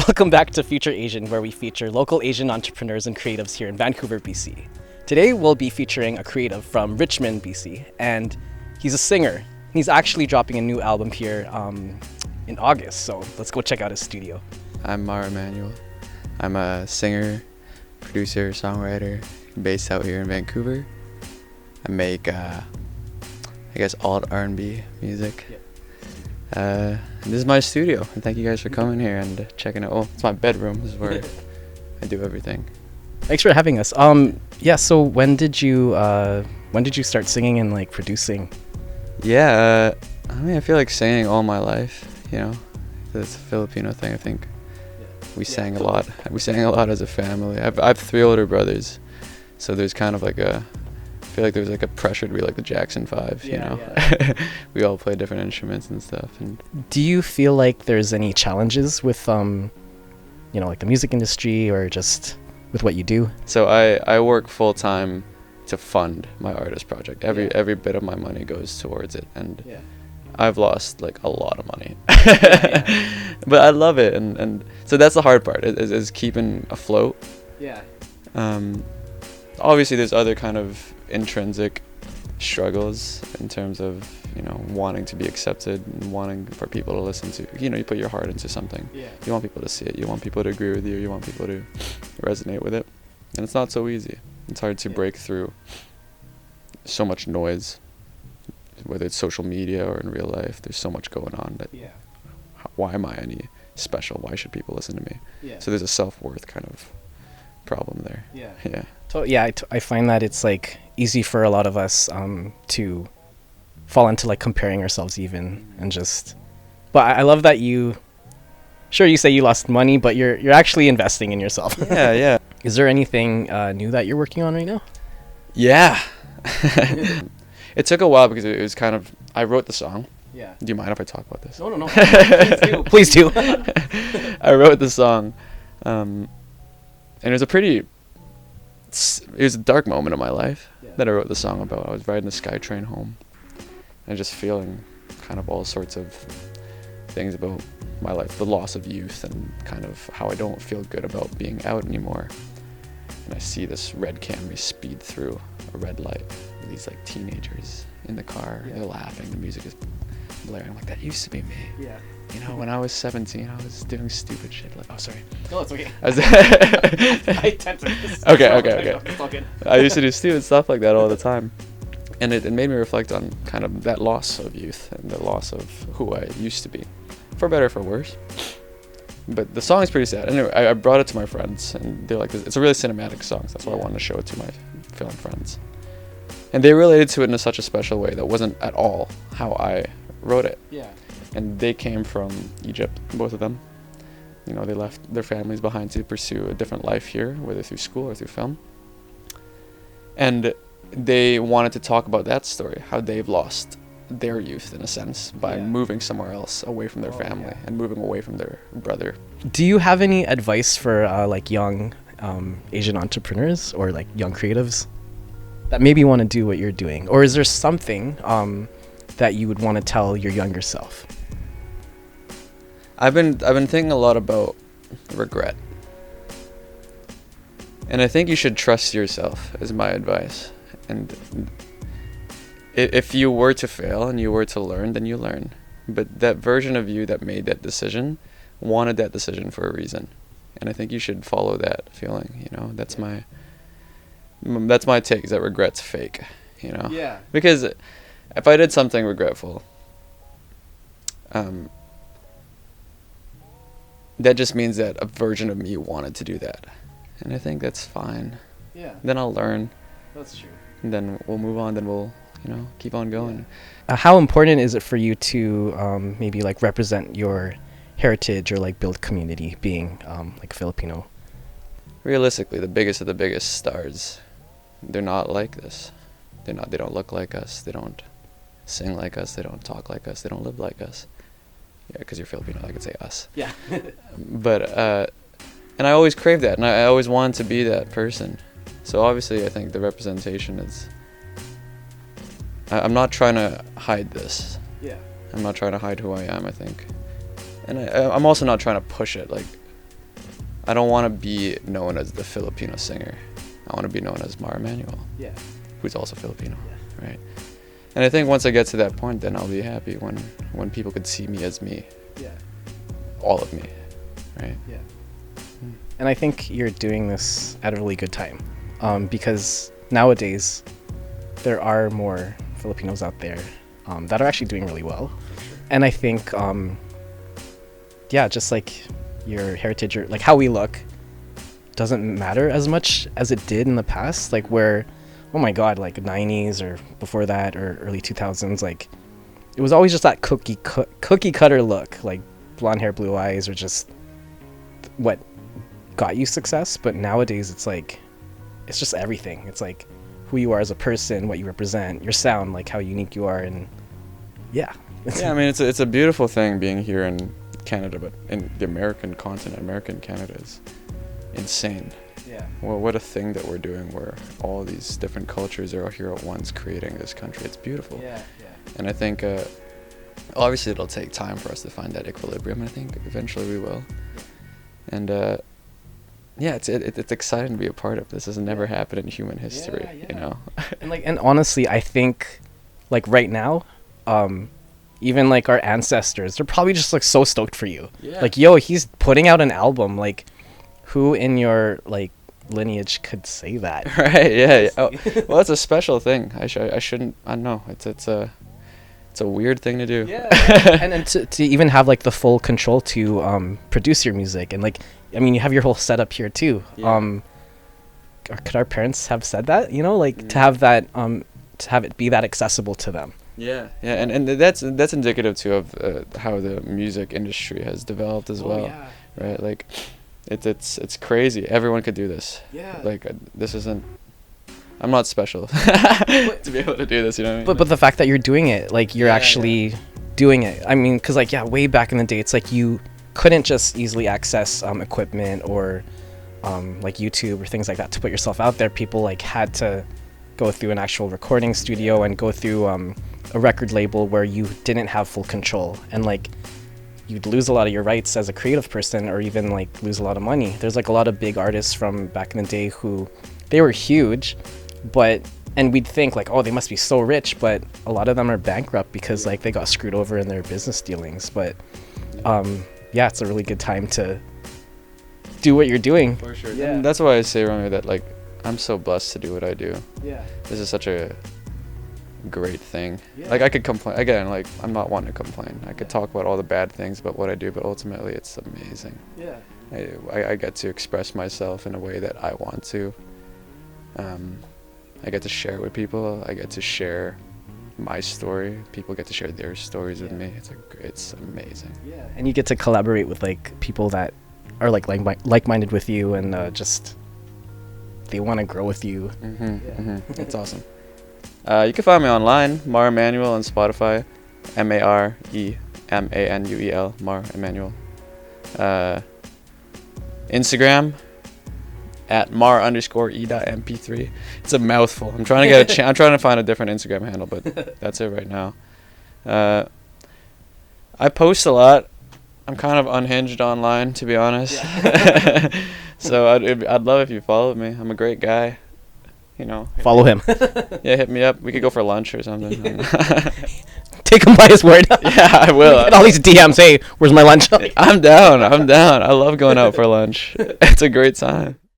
Welcome back to FUTR.AZN, where we feature local Asian entrepreneurs and creatives here in Vancouver, BC. Today we'll be featuring a creative from Richmond, BC, and he's a singer. He's actually dropping a new album here in August, so let's go check out his studio. I'm Mar Emanuel. I'm a singer, producer, songwriter based out here in Vancouver. I make, alt R&B music. This is my studio, and thank you guys for coming here and checking it. Oh, it's my bedroom. This is where I do everything. Thanks for having us. So when did you start singing and like producing? I feel like singing all my life. It's a Filipino thing. I think we sang a lot. We sang a lot as a family. I have 3 older brothers, so there's kind of like I feel like there's like a pressure to be like the Jackson 5, you know? We all play different instruments and stuff. And do you feel like there's any challenges with, like the music industry or just with what you do? So I work full time to fund my artist project. Every bit of my money goes towards it, and I've lost like a lot of money. But I love it, and so that's the hard part is keeping afloat. Obviously there's other kind of intrinsic struggles in terms of wanting to be accepted and wanting for people to listen to you put your heart into something. You want people to see it, you want people to agree with you want people to resonate with it, and it's not so easy. It's hard to break through so much noise, whether it's social media or in real life. There's so much going on that why am I any special? Why should people listen to me? So there's a self-worth kind of problem there. I find that it's like easy for a lot of us to fall into like comparing ourselves even and just, but I love that you say you lost money, but you're actually investing in yourself. Is there anything new that you're working on right now? It took a while because it was kind of, I wrote the song. Do you mind if I talk about this? No. Please do. I wrote the song, and it was a dark moment in my life that I wrote the song about. I was riding the SkyTrain home and just feeling kind of all sorts of things about my life, the loss of youth and kind of how I don't feel good about being out anymore. And I see this red Camry speed through a red light with these like teenagers in the car. They're laughing, the music is blaring. I'm like, that used to be me. When I was 17, I was doing stupid shit. Like, oh, sorry. No, it's okay. I tend to. Okay. I used to do stupid stuff like that all the time. And it made me reflect on kind of that loss of youth and the loss of who I used to be, for better or for worse. But the song is pretty sad. Anyway, I brought it to my friends, and they're like, it's a really cinematic song, so that's why I wanted to show it to my film friends. And they related to it in such a special way that wasn't at all how I wrote it. And they came from Egypt, both of them. They left their families behind to pursue a different life here, whether through school or through film. And they wanted to talk about that story, how they've lost their youth in a sense by moving somewhere else, away from their family and moving away from their brother. Do you have any advice for like young Asian entrepreneurs or like young creatives that maybe want to do what you're doing? Or is there something that you would want to tell your younger self? I've been thinking a lot about regret. And I think you should trust yourself, is my advice. And if you were to fail and you were to learn, then you learn. But that version of you that made that decision wanted that decision for a reason. And I think you should follow that feeling, That's my take, is that regret's fake, Because if I did something regretful, that just means that a version of me wanted to do that. And I think that's fine. Then I'll learn. That's true. And then we'll move on, then we'll, keep on going. How important is it for you to maybe like represent your heritage or like build community being like Filipino? Realistically, the biggest of the biggest stars, they're not like this. They don't look like us. They don't sing like us. They don't talk like us. They don't live like us. Because you're Filipino, I could say us. But and I always craved that, and I always wanted to be that person. So obviously I think the representation is, I'm not trying to hide this. I'm not trying to hide who I am, I think. And I'm also not trying to push it. Like, I don't want to be known as the Filipino singer. I want to be known as Mar Emanuel, Yeah. who's also Filipino, right? And I think once I get to that point, then I'll be happy when people could see me as me, Yeah. all of me, right? Yeah. And I think you're doing this at a really good time, because nowadays there are more Filipinos out there that are actually doing really well. And I think, yeah, just like your heritage, or like how we look, doesn't matter as much as it did in the past. Like where, oh my God, like 90s or before that or early 2000s, like it was always just that cookie cutter look, like blonde hair, blue eyes, or just what got you success. But nowadays it's like, it's just everything. It's like who you are as a person, what you represent, your sound, like how unique you are. And yeah. Yeah, I mean, it's a beautiful thing being here in Canada, but in the American continent, American Canada is insane. Yeah. Well, what a thing that we're doing, where all these different cultures are here at once creating this country. It's beautiful. Yeah. And I think, obviously, it'll take time for us to find that equilibrium. I think eventually we will. And yeah, it's exciting to be a part of this. This has never happened in human history, you know. And honestly, I think, like right now, even like our ancestors, they're probably just like so stoked for you. Yeah. Like, yo, he's putting out an album. Like, who in your like lineage could say that? Right? Yeah. Oh, well, it's a special thing. I shouldn't. I don't know. It's a weird thing to do. Yeah. and then to even have like the full control to produce your music, and like, I mean, you have your whole setup here too. Yeah. Could our parents have said that? You know, like to have that to have it be that accessible to them. Yeah, and that's indicative too of how the music industry has developed as well, right? Like, it's crazy. Everyone could do this. Yeah. Like this isn't. I'm not special to be able to do this. You know what I mean? But the fact that you're doing it, like you're actually doing it. I mean, because like way back in the day, it's like you couldn't just easily access equipment or like YouTube or things like that to put yourself out there. People like had to go through an actual recording studio and go through a record label where you didn't have full control, and like you'd lose a lot of your rights as a creative person, or even like lose a lot of money. There's like a lot of big artists from back in the day who they were huge, and we'd think like, oh, they must be so rich, but a lot of them are bankrupt because like they got screwed over in their business dealings. But yeah, it's a really good time to do what you're doing. For sure. Yeah. And that's why I say, Romeo, that like I'm so blessed to do what I do. Yeah. This is such a great thing. Yeah. Like I could complain again. Like I'm not one to complain. I could talk about all the bad things about what I do, but ultimately it's amazing. Yeah. I get to express myself in a way that I want to. I get to share with people. I get to share my story. People get to share their stories with me. It's amazing. Yeah. And you get to collaborate with like people that are like-minded with you, and just they want to grow with you. It's awesome. You can find me online, Mar Emanuel on Spotify, Maremanuel, Mar Emanuel. Instagram at mar_e.mp3. It's a mouthful. I'm trying to get I'm trying to find a different Instagram handle, but that's it right now. I post a lot. I'm kind of unhinged online, to be honest. Yeah. So I'd love if you followed me. I'm a great guy. You know. Follow him. Yeah, hit me up. We could go for lunch or something. Take him by his word. Yeah, I will. And all these DMs, hey, where's my lunch? I'm down. I love going out for lunch. It's a great time.